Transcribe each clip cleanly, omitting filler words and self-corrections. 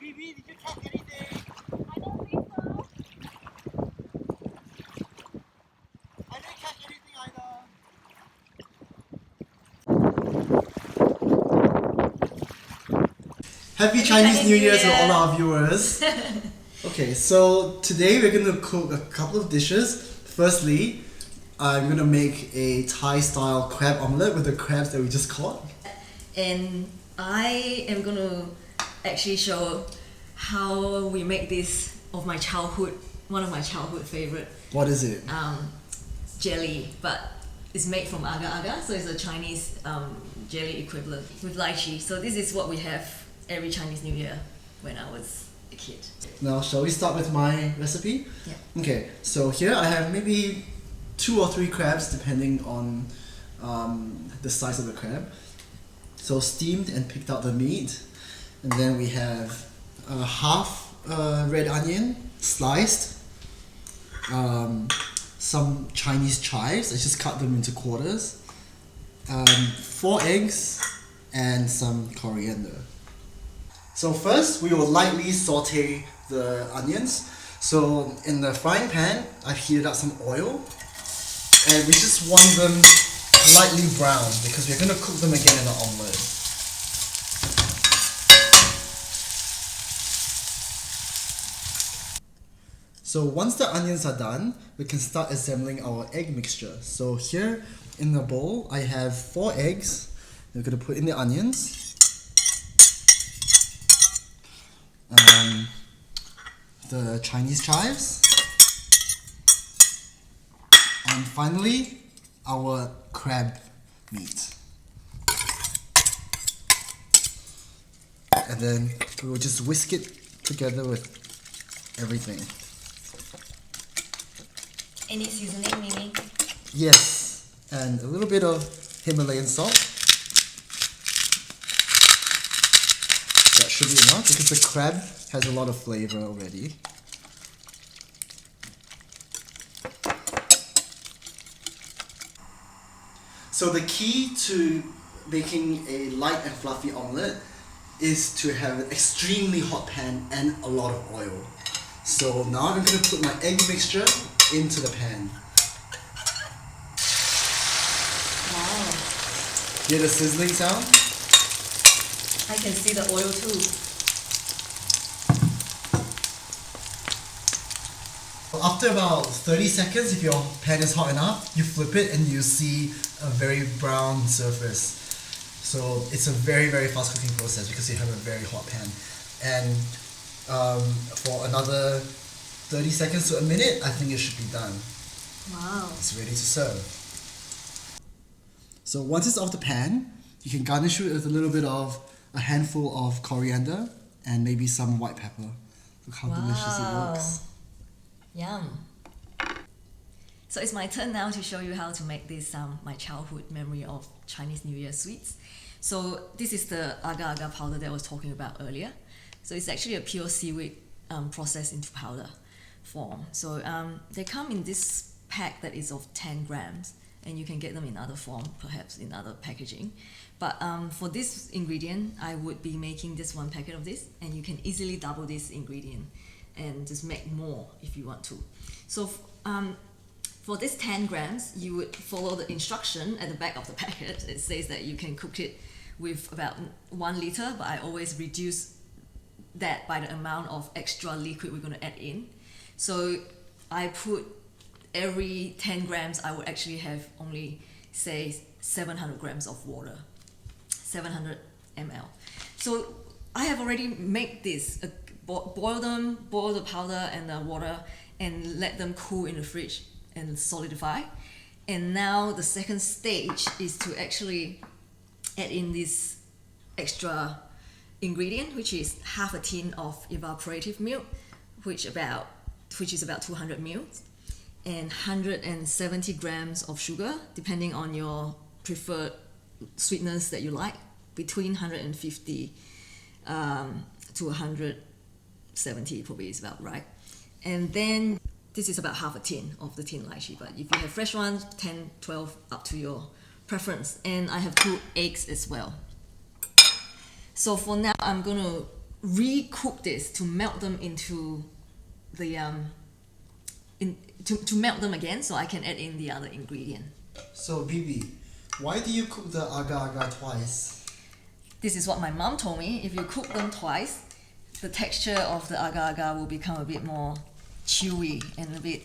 Byby, did you catch anything? I don't think so. I didn't catch anything either. Happy Chinese New Year to all our viewers. Okay, so today we're going to cook a couple of dishes. Firstly, I'm going to make a Thai style crab omelette with the crabs that we just caught. And I am going to actually show how we make this of my childhood, one of my childhood favorite. What is it? Jelly, but it's made from Agar Agar, so it's a Chinese jelly equivalent with lychee. So this is what we have every Chinese New Year when I was a kid. Now, shall we start with my recipe? Yeah. Okay, so here I have maybe 2 or 3 crabs depending on the size of the crab. So steamed and picked out the meat. And then we have half red onion sliced, some Chinese chives, I just cut them into quarters, 4 eggs and some coriander. So first we will lightly saute the onions. So in the frying pan I've heated up some oil and we just want them lightly brown because we're going to cook them again in the omelette. So once the onions are done, we can start assembling our egg mixture. So here in the bowl, I have 4 eggs. We're going to put in the onions. The Chinese chives. And finally, our crab meat. And then we will just whisk it together with everything. Any seasoning, Mimi? Yes, and a little bit of Himalayan salt. That should be enough because the crab has a lot of flavor already. So the key to making a light and fluffy omelette is to have an extremely hot pan and a lot of oil. So now I'm going to put my egg mixture into the pan. Wow. Hear the sizzling sound? I can see the oil too. After about 30 seconds, if your pan is hot enough, you flip it and you see a very brown surface. So it's a very, very fast cooking process because you have a very hot pan. And for another 30 seconds to a minute, I think it should be done. Wow. It's ready to serve. So once it's off the pan, you can garnish it with a handful of coriander and maybe some white pepper. Look how delicious it looks. Yum. So it's my turn now to show you how to make this my childhood memory of Chinese New Year sweets. So this is the Agar Agar powder that I was talking about earlier. So it's actually a pure seaweed processed into powder form. So they come in this pack that is of 10 grams and you can get them in other form, perhaps in other packaging. But for this ingredient, I would be making just 1 packet of this and you can easily double this ingredient and just make more if you want to. So for this 10 grams, you would follow the instruction at the back of the packet. It says that you can cook it with about 1 liter, but I always reduce that by the amount of extra liquid we're going to add in. So I put every 10 grams, I would actually have only, say, 700 grams of water, 700 ml. So I have already made this, boil the powder and the water and let them cool in the fridge and solidify. And now the second stage is to actually add in this extra ingredient, which is half a tin of evaporated milk, which is about 200 ml, and 170 grams of sugar, depending on your preferred sweetness that you like, between 150 to 170 probably is about right. And then this is about half a tin of the tin lychee, but if you have fresh ones, 10, 12, up to your preference. And I have 2 eggs as well. So for now, I'm going to re-cook this to melt them into the to melt them again, so I can add in the other ingredient. So Byby, why do you cook the agar agar twice? This is what my mom told me. If you cook them twice, the texture of the agar agar will become a bit more chewy and a bit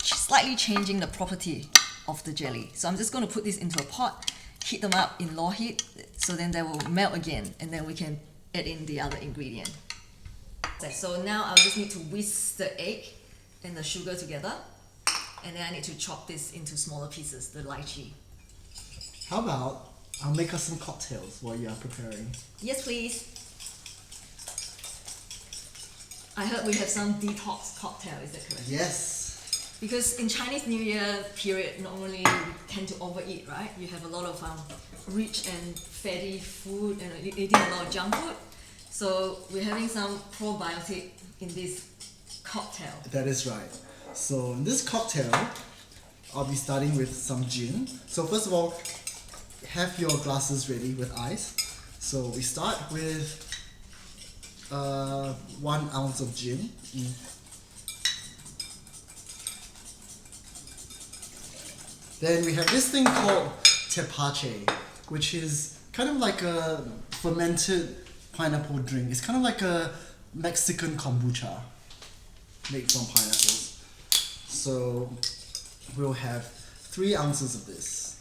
slightly changing the property of the jelly. So I'm just going to put this into a pot, heat them up in low heat, so then they will melt again, and then we can add in the other ingredient. So now I'll just need to whisk the egg and the sugar together, and then I need to chop this into smaller pieces, the lychee. How about I'll make us some cocktails while you are preparing? Yes, please. I heard we have some detox cocktail, is that correct? Yes. Because in Chinese New Year period, normally we tend to overeat, right? You have a lot of rich and fatty food and eating a lot of junk food. So we're having some probiotic in this cocktail. That is right. So in this cocktail, I'll be starting with some gin. So first of all, have your glasses ready with ice. So we start with 1 ounce of gin. Then we have this thing called Tepache, which is kind of like a fermented pineapple drink. It's kind of like a Mexican kombucha made from pineapples. So we'll have 3 ounces of this.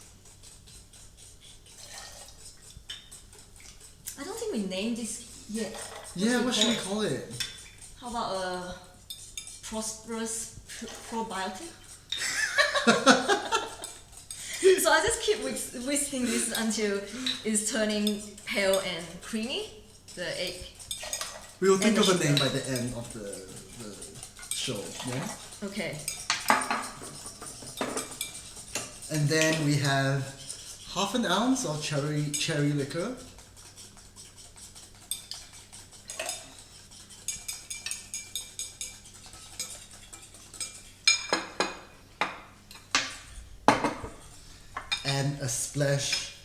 I don't think we named this yet. What should we call it? How about a prosperous probiotic? So I just keep whisking this until it's turning pale and creamy, the egg. We will think of a name by the end of the show, yeah? Okay. And then we have 1/2 ounce of cherry liqueur. And a splash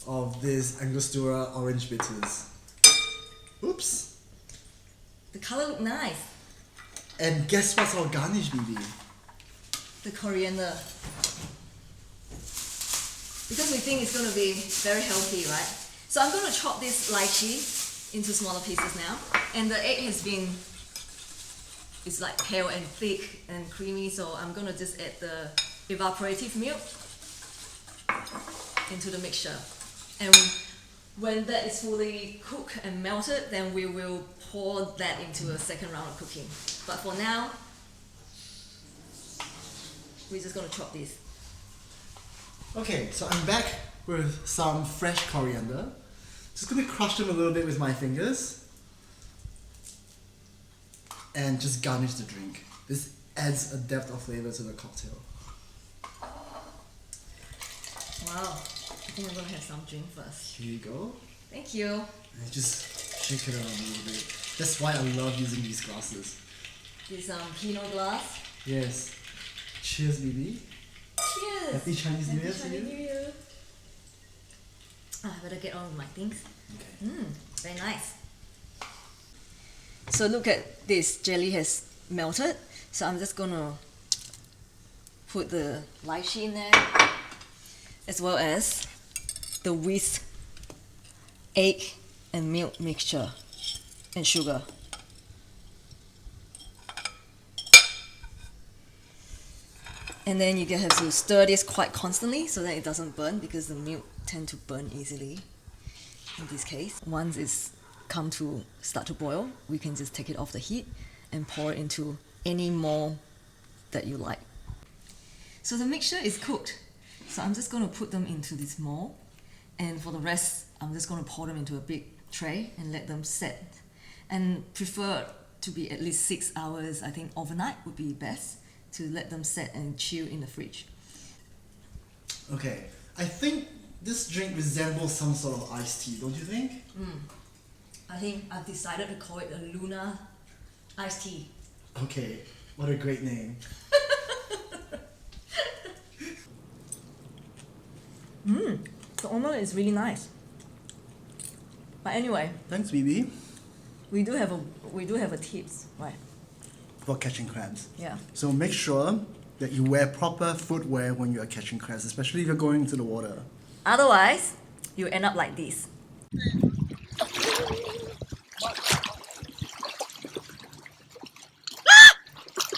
of this Angostura orange bitters. Oops. The color look nice. And guess what's our garnish, Byby? The coriander. Because we think it's going to be very healthy, right? So I'm going to chop this lychee into smaller pieces now. And the egg has been, it's like pale and thick and creamy, so I'm going to just add the evaporated milk into the mixture. And when that is fully cooked and melted, then we will pour that into a second round of cooking. But for now, we're just going to chop this. Okay, so I'm back with some fresh coriander. Just gonna crush them a little bit with my fingers. And just garnish the drink. This adds a depth of flavor to the cocktail. Wow, I think I'm gonna have some drink first. Here you go. Thank you. And just shake it around a little bit. That's why I love using these glasses. This Pinot glass. Yes. Cheers, Byby. Cheers! Happy Chinese New Year to Chinese you. New Year. I better get on with my things. Okay. Very nice. So look at this, jelly has melted. So I'm just gonna put the lychee in there, as well as the whisk egg and milk mixture and sugar. And then you have to stir this quite constantly so that it doesn't burn, because the milk tend to burn easily in this case. Once it's come to start to boil, we can just take it off the heat and pour it into any mold that you like. So the mixture is cooked. So I'm just going to put them into this mold, and for the rest, I'm just going to pour them into a big tray and let them set. And prefer to be at least 6 hours. I think overnight would be best, to let them set and chill in the fridge. Okay, I think this drink resembles some sort of iced tea, don't you think? I think I've decided to call it a Lunar Ice Tea. Okay, what a great name. The omelette is really nice. But anyway, Thanks, Byby. we do have a tips, right? for catching crabs. Yeah. So make sure that you wear proper footwear when you are catching crabs, especially if you're going into the water. Otherwise, you end up like this.